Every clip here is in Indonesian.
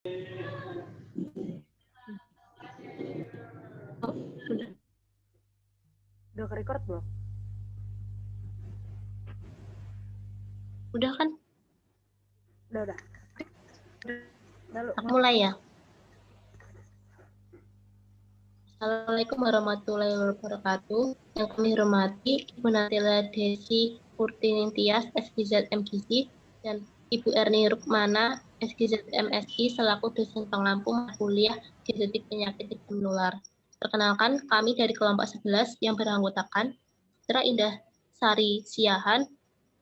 Oh, Udah ke-record belum? udah kan? Udah. Lalu, Aku mulai ya. Assalamualaikum warahmatullahi wabarakatuh. Yang kami hormati Ibu Natila Desi Kurtintias, SGZ MGC, dan Ibu Erni Rukmana, SGZ MSI, selaku dosen pengampu mata kuliah genetik penyakit tidak menular. Perkenalkan, kami dari kelompok 11 yang beranggotakan Putra Indah Sari Siahan,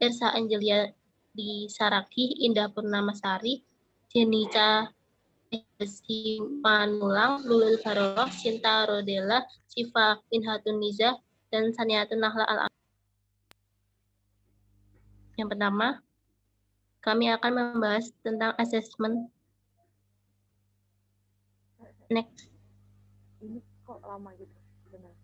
Ersa Angelia di Saraki, Indah Purnamasari, Jenica Simanulang, Lulul Farolah, Sinta Rodela, Siva Minhatun Niza, dan Saniatun Nahla al. Yang pertama, kami akan membahas tentang asesmen. Next. ini kok lama gitu? Benar.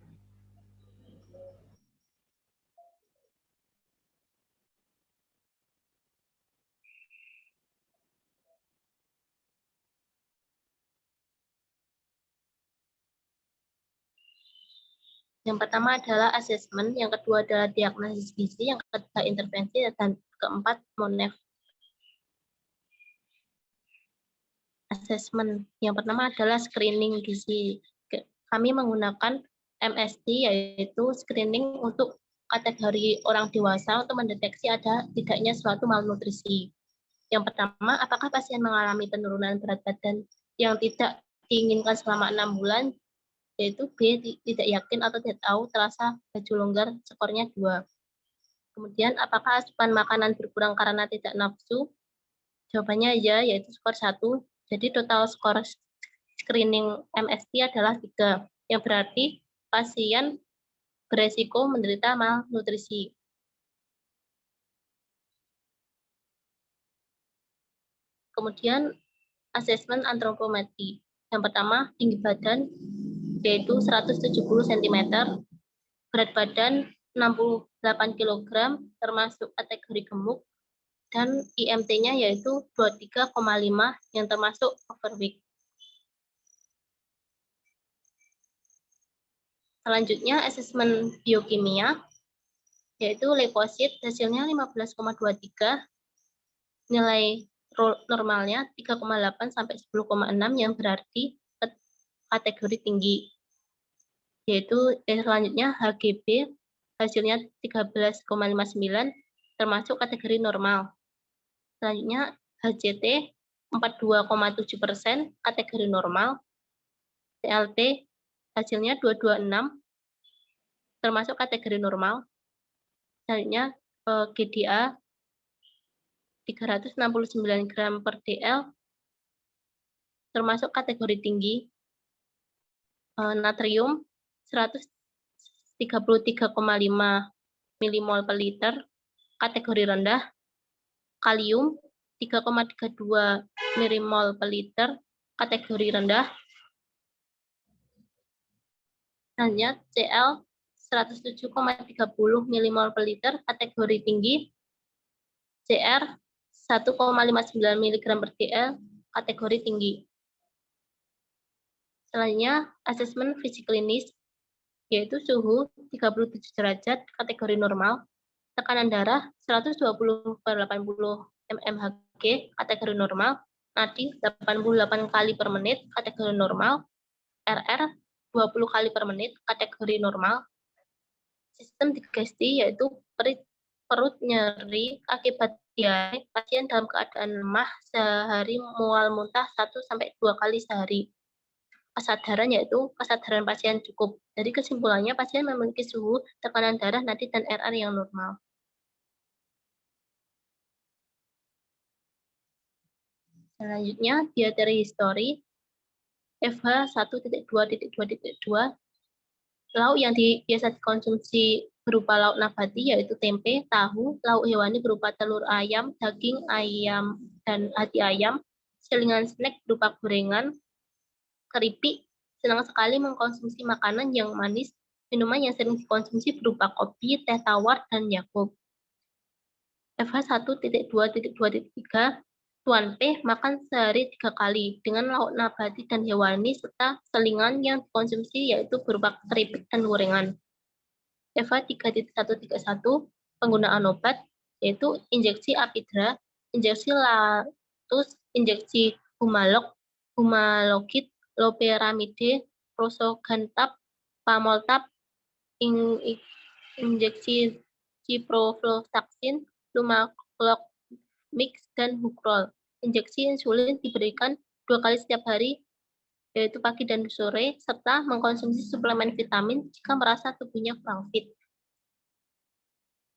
Yang pertama adalah asesmen, yang kedua adalah diagnosis gizi, yang ketiga intervensi, dan keempat monef. Asesmen yang pertama adalah screening gizi. Kami menggunakan MSD, yaitu screening untuk kategori orang dewasa untuk mendeteksi ada tidaknya suatu malnutrisi. Yang pertama, apakah pasien mengalami penurunan berat badan yang tidak diinginkan selama 6 bulan, yaitu B, tidak yakin atau tidak tahu, terasa baju longgar, skornya 2. Kemudian, apakah asupan makanan berkurang karena tidak nafsu? Jawabannya ya, yaitu skor 1. Jadi total skor screening MST adalah 3, yang berarti pasien beresiko menderita malnutrisi. Kemudian asesmen antropometri. Yang pertama, tinggi badan yaitu 170 cm, berat badan 68 kg, termasuk kategori gemuk, dan IMT-nya yaitu 23,5 yang termasuk overweight. Selanjutnya, asesmen biokimia, yaitu leukosit, hasilnya 15,23, nilai normalnya 3,8 sampai 10,6, yang berarti kategori tinggi. Yaitu selanjutnya HGB, hasilnya 13,59, termasuk kategori normal. Selanjutnya HCT 42,7%, kategori normal. TLT hasilnya 226, termasuk kategori normal. Selanjutnya GDA 369 gram per DL, termasuk kategori tinggi. Natrium 133,5 milimol per liter, kategori rendah. Kalium 3,32 milimol per liter, kategori rendah. Selanjutnya Cl 107,30 milimol per liter, kategori tinggi. Cr 1,59 mg per dl, kategori tinggi. Selanjutnya, asesmen fisik klinis, yaitu suhu 37 derajat, kategori normal, tekanan darah 120/80 mmHg, kategori normal, nadi 88 kali per menit, kategori normal, RR 20 kali per menit, kategori normal. Sistem digesti, yaitu perut nyeri akibat diare, pasien dalam keadaan lemah, sehari mual muntah 1-2 kali sehari. Kesadaran, yaitu kesadaran pasien cukup. Jadi kesimpulannya, pasien memiliki suhu, tekanan darah, nadi, dan RR yang normal. Selanjutnya, dietary history, FH 1.2.2.2, lauk yang biasa dikonsumsi berupa lauk nabati, yaitu tempe, tahu, lauk hewani berupa telur ayam, daging ayam, dan hati ayam, selingan snack berupa gorengan, keripik, senang sekali mengkonsumsi makanan yang manis, minuman yang sering dikonsumsi berupa kopi, teh tawar, dan Yakult. FH 1.2.2.3, Tuan P makan sehari 3 kali dengan lauk nabati dan hewani serta selingan yang dikonsumsi yaitu berupa keripik dan gorengan. Eva 3.131 penggunaan obat yaitu injeksi Apidra, injeksi Latus, injeksi Humalog, Loperamide, Prosogantab, Pamoltab, injeksi ciprofloxacin, Lumaglok mix, dan Hukrol. Injeksi insulin diberikan 2 kali setiap hari, yaitu pagi dan sore, serta mengkonsumsi suplemen vitamin jika merasa tubuhnya kurang fit.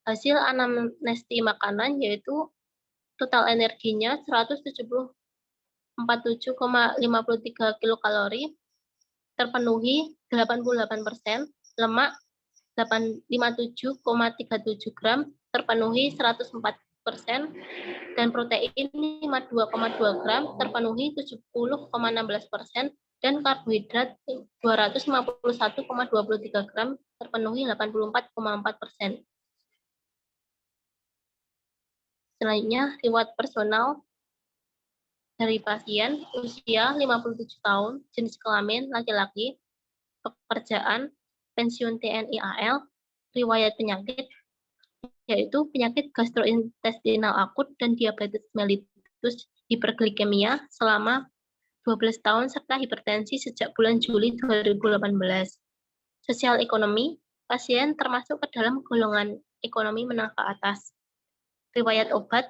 Hasil anamnesti makanan yaitu total energinya 147,53 kilokalori, terpenuhi 88%, lemak 57,37 gram, terpenuhi 104%, dan protein 52,2 gram, terpenuhi 70,16%, dan karbohidrat 251,23 gram, terpenuhi 84,4%. Selanjutnya, riwayat personal dari pasien, usia 57 tahun, jenis kelamin laki-laki, pekerjaan, pensiun TNI AL, riwayat penyakit, yaitu penyakit gastrointestinal akut dan diabetes mellitus hiperglikemia selama 12 tahun serta hipertensi sejak bulan Juli 2018. Sosial ekonomi, pasien termasuk ke dalam golongan ekonomi menengah ke atas. Riwayat obat,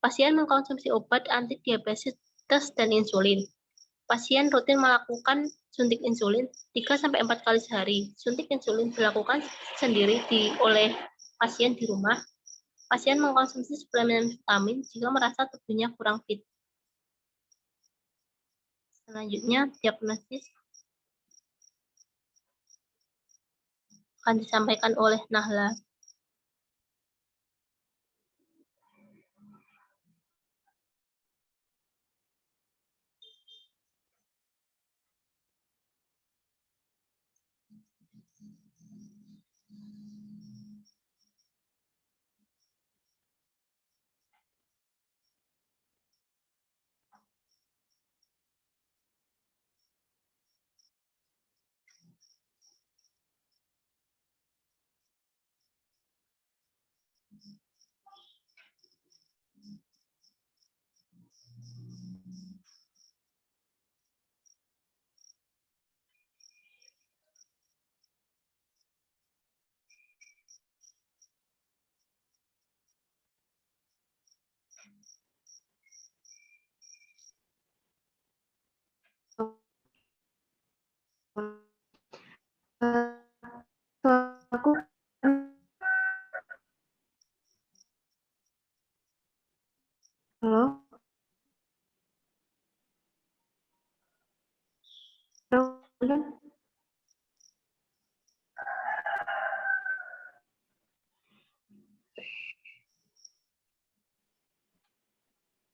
pasien mengkonsumsi obat antidiabetes dan insulin. Pasien rutin melakukan suntik insulin 3-4 kali sehari. Suntik insulin dilakukan sendiri oleh pasien di rumah. Pasien mengkonsumsi suplemen vitamin jika merasa tubuhnya kurang fit. Selanjutnya, diagnosis akan disampaikan oleh Nahla. Aku halo.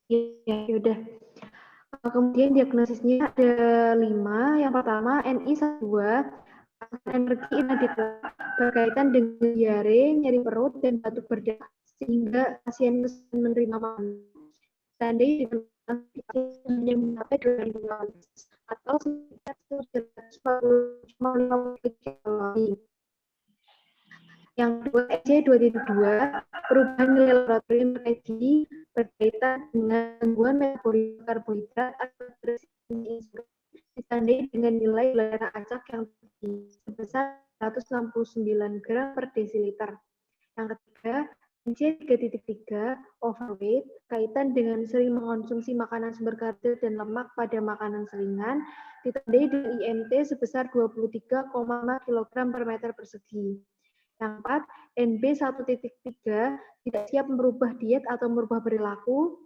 Ya, udah. Kemudian diagnosisnya ada 5. Yang pertama NI12, energi inadekvat berkaitan dengan diare, nyeri perut, dan batuk berdarah sehingga pasien menerima makan. Tandai dengan hanya mencapai 2000 atau sekitar 150 kalori. Yang kedua, EC2.2, perubahan nilai laboratorium EG berkaitan dengan gangguan metabolisme karbohidrat atau insulin ditandai dengan nilai gula darah acak yang tinggi sebesar 169 gram per desiliter. Yang ketiga, NC3.3, overweight, kaitan dengan sering mengkonsumsi makanan sumber karbohidrat dan lemak pada makanan selingan, ditandai dengan IMT sebesar 23,5 kg per meter persegi. Yang keempat, NB1.3 tidak siap merubah diet atau merubah perilaku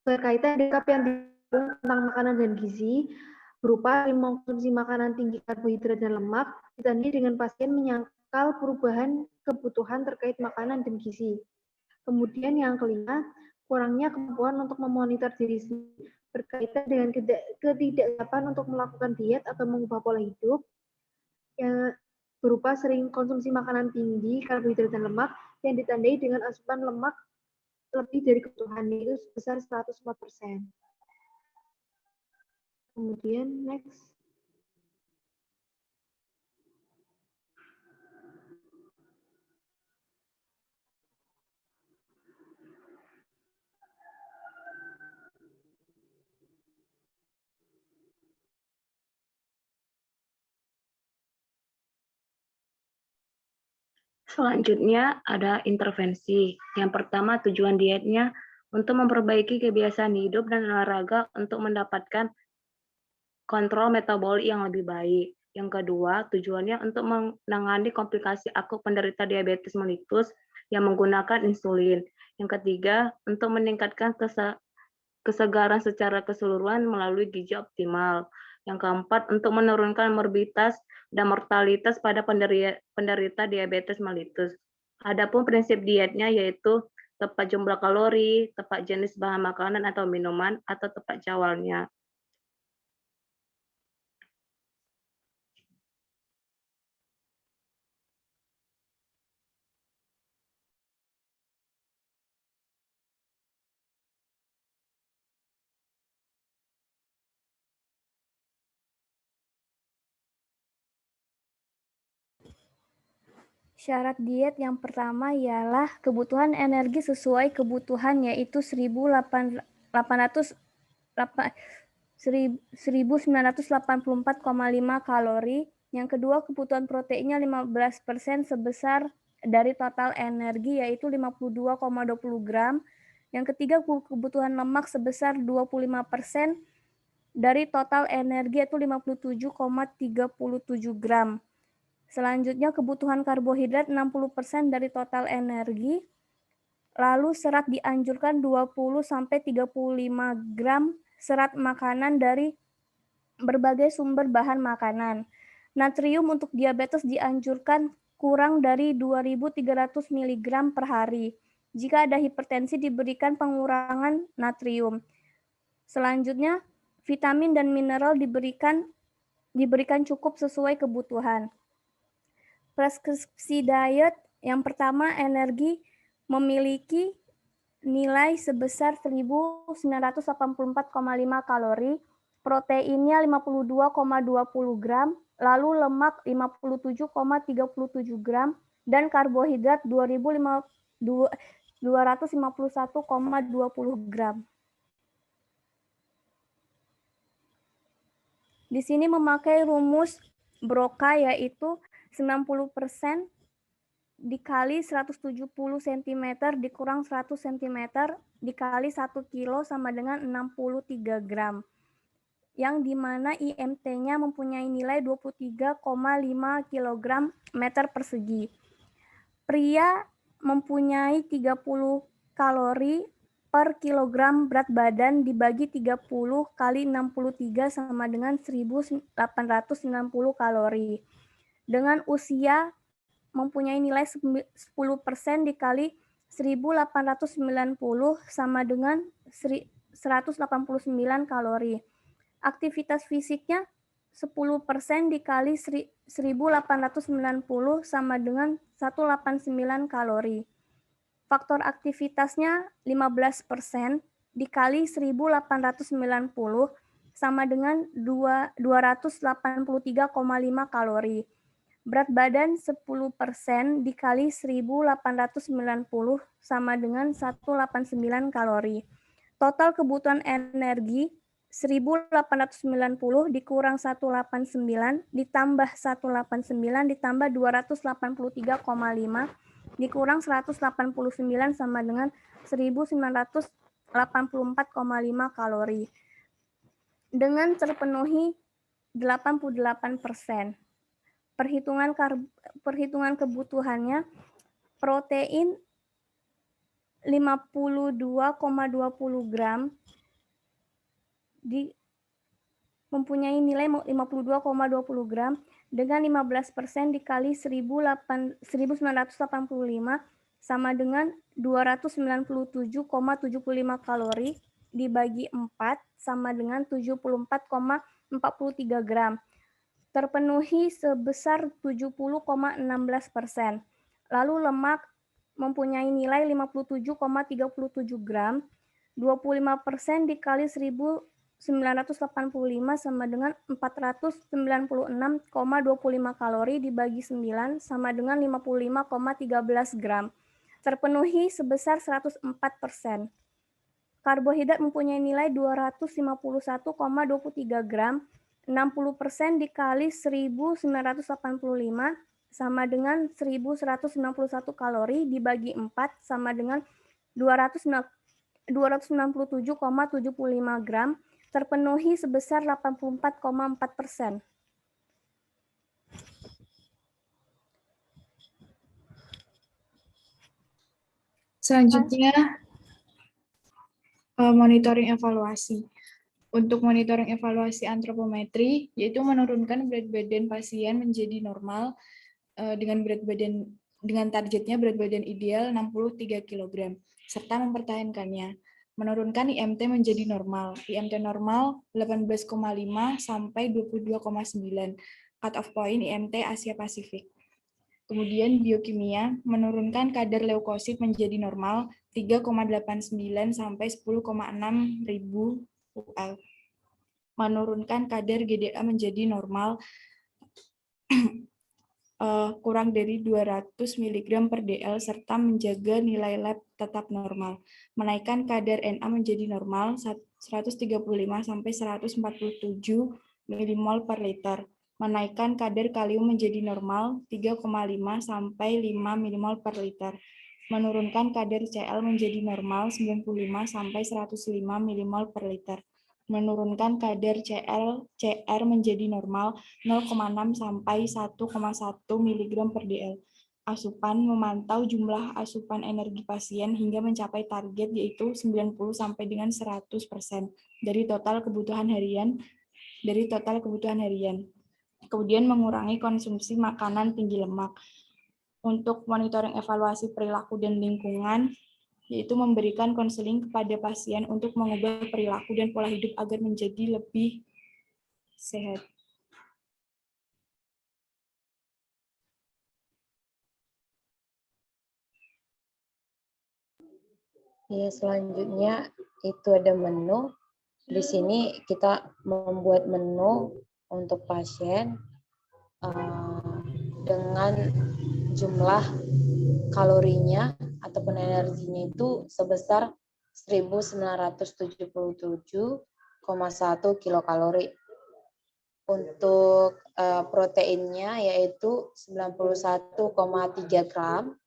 berkaitan dengan yang tentang makanan dan gizi berupa mengkonsumsi makanan tinggi karbohidrat dan lemak ditandai dengan pasien menyangkal perubahan kebutuhan terkait makanan dan gizi. Kemudian yang kelima, kurangnya kemampuan untuk memonitor diri sendiri berkaitan dengan ketidaksiapan untuk melakukan diet atau mengubah pola hidup yang berupa sering konsumsi makanan tinggi karbohidrat dan lemak yang ditandai dengan asupan lemak lebih dari kebutuhan, yaitu sebesar 104%. Kemudian next. Selanjutnya ada intervensi. Yang pertama, tujuan dietnya untuk memperbaiki kebiasaan hidup dan olahraga untuk mendapatkan kontrol metabolik yang lebih baik. Yang kedua, tujuannya untuk menangani komplikasi akut penderita diabetes mellitus yang menggunakan insulin. Yang ketiga, untuk meningkatkan kesegaran secara keseluruhan melalui gizi optimal. Yang keempat, untuk menurunkan morbiditas dan mortalitas pada penderita diabetes mellitus. Adapun prinsip dietnya yaitu tepat jumlah kalori, tepat jenis bahan makanan atau minuman, atau tepat jadwalnya. Syarat diet yang pertama ialah kebutuhan energi sesuai kebutuhan, yaitu 1984,5 kalori. Yang kedua, kebutuhan proteinnya 15% sebesar dari total energi, yaitu 52,20 gram. Yang ketiga, kebutuhan lemak sebesar 25% dari total energi, yaitu 57,37 gram. Selanjutnya, kebutuhan karbohidrat 60% dari total energi. Lalu serat dianjurkan 20-35 gram serat makanan dari berbagai sumber bahan makanan. Natrium untuk diabetes dianjurkan kurang dari 2.300 mg per hari. Jika ada hipertensi diberikan pengurangan natrium. Selanjutnya, vitamin dan mineral diberikan cukup sesuai kebutuhan. Preskripsi diet yang pertama, energi memiliki nilai sebesar 1984,5 kalori, proteinnya 52,20 gram, lalu lemak 57,37 gram, dan karbohidrat 251,20 gram. Di sini memakai rumus Broca, yaitu 90% dikali 170 cm dikurang 100 cm dikali 1 kilo sama dengan 63 gram. Yang dimana IMT-nya mempunyai nilai 23,5 kg meter persegi. Pria mempunyai 30 kalori per kilogram berat badan dibagi 30 kali 63 sama dengan 1890 kalori. Dengan usia mempunyai nilai 10% dikali 1890 sama dengan 189 kalori. Aktivitas fisiknya 10% dikali 1890 sama dengan 189 kalori. Faktor aktivitasnya 15% dikali 1890 sama dengan 283,5 kalori. Berat badan 10% dikali 1890 sama dengan 189 kalori. Total kebutuhan energi 1890 dikurang 189 ditambah 189 ditambah 283,5 dikurang 189 sama dengan 1984,5 kalori. Dengan terpenuhi 88%. Perhitungan kebutuhannya, protein 52,20 gram mempunyai nilai 52,20 gram dengan 15% dikali 1985 sama dengan 297,75 kalori dibagi 4 sama dengan 74,43 gram. Terpenuhi sebesar 70,16%. Lalu lemak mempunyai nilai 57,37 gram. 25% dikali 1985 sama dengan 496,25 kalori dibagi 9 sama dengan 55,13 gram. Terpenuhi sebesar 104%. Karbohidrat mempunyai nilai 251,23 gram. 60% dikali 1985 sama dengan 1191 kalori dibagi 4 sama dengan 267,75 gram, terpenuhi sebesar 84,4%. Selanjutnya, monitoring evaluasi. Untuk monitoring evaluasi antropometri, yaitu menurunkan berat badan pasien menjadi normal dengan targetnya berat badan ideal 63 kg, serta mempertahankannya. Menurunkan IMT menjadi normal. IMT normal 18,5 sampai 22,9. Cut off point IMT Asia Pasifik. Kemudian biokimia, menurunkan kadar leukosit menjadi normal 3,89 sampai 10,6 ribu UL. Menurunkan kadar GDA menjadi normal kurang dari 200 mg per dl serta menjaga nilai lab tetap normal. Menaikkan kadar Na menjadi normal 135 sampai 147 mmol per liter. Menaikkan kadar kalium menjadi normal 3,5 sampai 5 mmol per liter. Menurunkan kadar Cl menjadi normal 95 sampai 105 mmol per liter. Menurunkan kadar CR menjadi normal 0,6 sampai 1,1 mg per dl. Asupan memantau jumlah asupan energi pasien hingga mencapai target yaitu 90 sampai dengan 100% dari total kebutuhan harian. Kemudian mengurangi konsumsi makanan tinggi lemak. Untuk monitoring evaluasi perilaku dan lingkungan, yaitu memberikan konseling kepada pasien untuk mengubah perilaku dan pola hidup agar menjadi lebih sehat. Ya, selanjutnya itu ada menu. Di sini kita membuat menu untuk pasien dengan jumlah kalorinya ataupun energinya itu sebesar 1977,1 kilokalori. Untuk proteinnya yaitu 91,3 gram.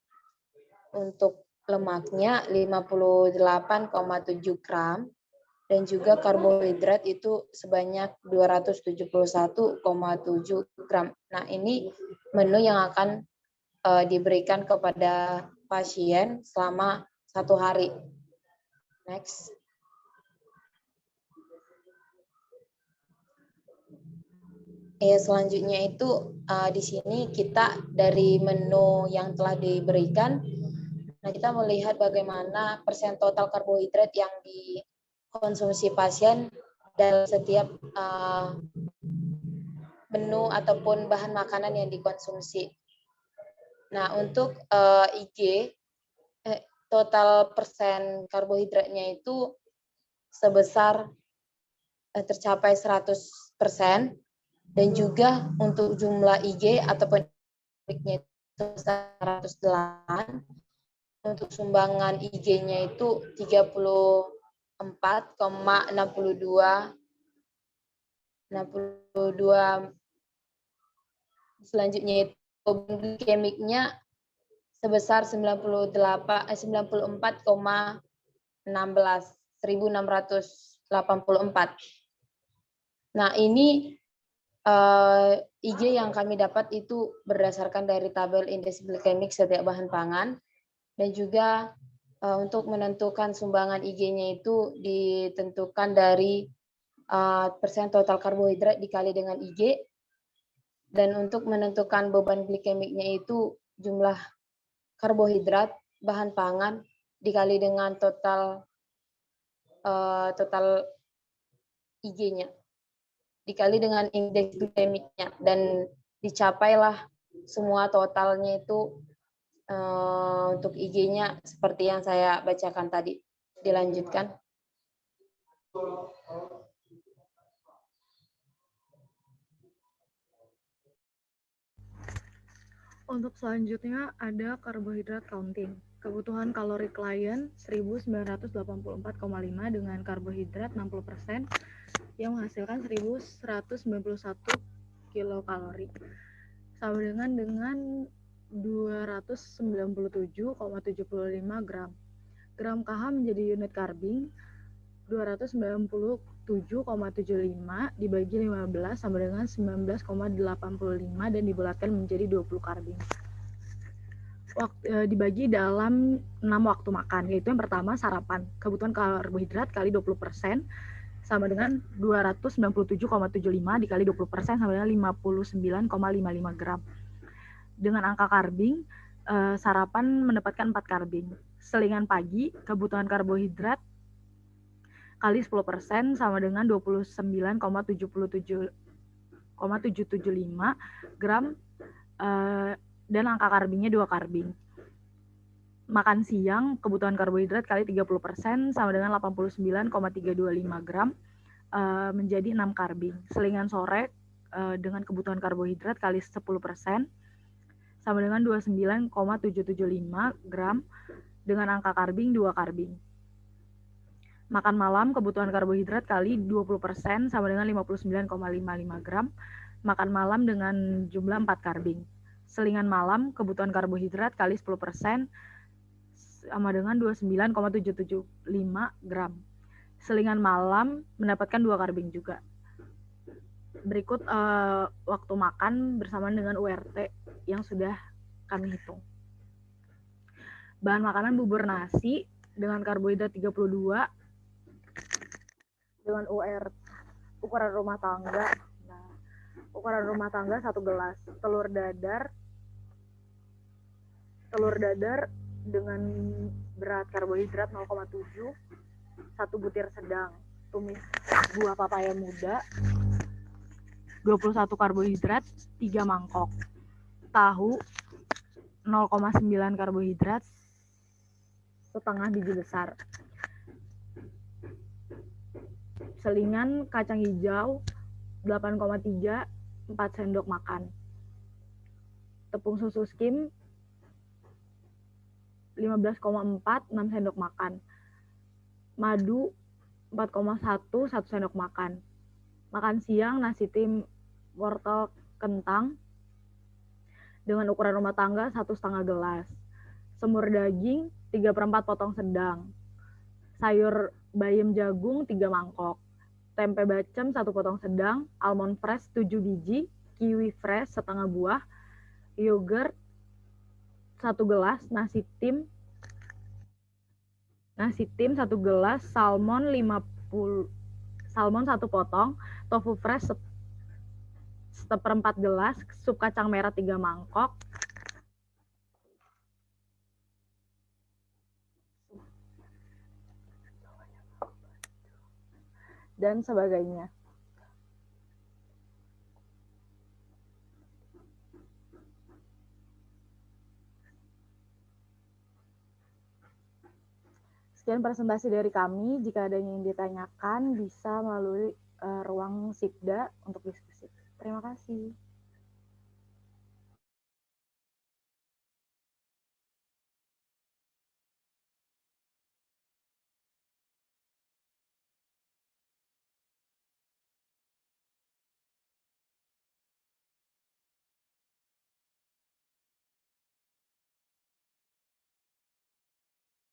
Untuk lemaknya 58,7 gram. Dan juga karbohidrat itu sebanyak 271,7 gram. Nah, ini menu yang akan diberikan kepada pasien selama 1 hari. Next. Selanjutnya itu di sini kita dari menu yang telah diberikan, nah kita melihat bagaimana persen total karbohidrat yang dikonsumsi pasien dalam setiap menu ataupun bahan makanan yang dikonsumsi. Nah, untuk IG, total persen karbohidratnya itu sebesar tercapai 100%, dan juga untuk jumlah IG ataupun itu 108, untuk sumbangan IG-nya itu 34,62. Selanjutnya itu glikemiknya sebesar 1684. Nah, ini IG yang kami dapat itu berdasarkan dari tabel indeks glikemik setiap bahan pangan, dan juga untuk menentukan sumbangan IG-nya itu ditentukan dari persen total karbohidrat dikali dengan IG, dan untuk menentukan beban glikemiknya itu jumlah karbohidrat bahan pangan dikali dengan total IG-nya dikali dengan indeks glikemiknya, dan dicapailah semua totalnya itu Untuk IG-nya seperti yang saya bacakan tadi. Dilanjutkan. Untuk selanjutnya ada karbohidrat counting. Kebutuhan kalori klien 1984,5 dengan karbohidrat 60% yang menghasilkan 1191 kilokalori. Sama dengan 297,75 gram. Gram KH menjadi unit karbing 297,75 dibagi 15 sama dengan 19,85 dan dibulatkan menjadi 20 karbing. Dibagi dalam 6 waktu makan, yaitu yang pertama sarapan. Kebutuhan karbohidrat kali 20% sama dengan 297,75 dikali 20% sama dengan 59,55 gram. Dengan angka karbing, sarapan mendapatkan 4 karbing. Selingan pagi, kebutuhan karbohidrat kali 10% sama dengan 29,775 gram dan angka karbingnya 2 karbing. Makan siang, kebutuhan karbohidrat kali 30% sama dengan 89,325 gram menjadi 6 karbing. Selingan sore dengan kebutuhan karbohidrat kali 10% sama dengan 29,775 gram dengan angka karbing 2 karbing. Makan malam, kebutuhan karbohidrat kali 20% sama dengan 59,55 gram. Makan malam dengan jumlah 4 karbing. Selingan malam, kebutuhan karbohidrat kali 10% sama dengan 29,775 gram. Selingan malam mendapatkan 2 karbing juga. Berikut waktu makan bersamaan dengan URT yang sudah kami hitung. Bahan makanan bubur nasi dengan karbohidrat 32 dengan ukuran rumah tangga. Nah, ukuran rumah tangga 1 gelas. Telur dadar dengan berat karbohidrat 0,7, 1 butir sedang. Tumis buah papaya muda 21 karbohidrat, 3 mangkok. Tahu 0,9 karbohidrat, setengah biji besar. Selingan kacang hijau 8,3, 4 sendok makan. Tepung susu skim 15,4, 6 sendok makan. Madu 4,1, 1 sendok makan. Makan siang nasi tim wortel kentang dengan ukuran rumah tangga 1,5 gelas. Semur daging 3/4 potong sedang. Sayur bayam jagung 3 mangkok. Tempe bacem 1 potong sedang, almond fresh 7 biji, kiwi fresh setengah buah, yogurt 1 gelas, nasi tim 1 gelas, salmon 1 potong, tofu fresh 1/4 gelas, sup kacang merah 3 mangkok, dan sebagainya. Sekian presentasi dari kami. Jika ada yang ingin ditanyakan, bisa melalui ruang Sipda untuk diskusi. Terima kasih.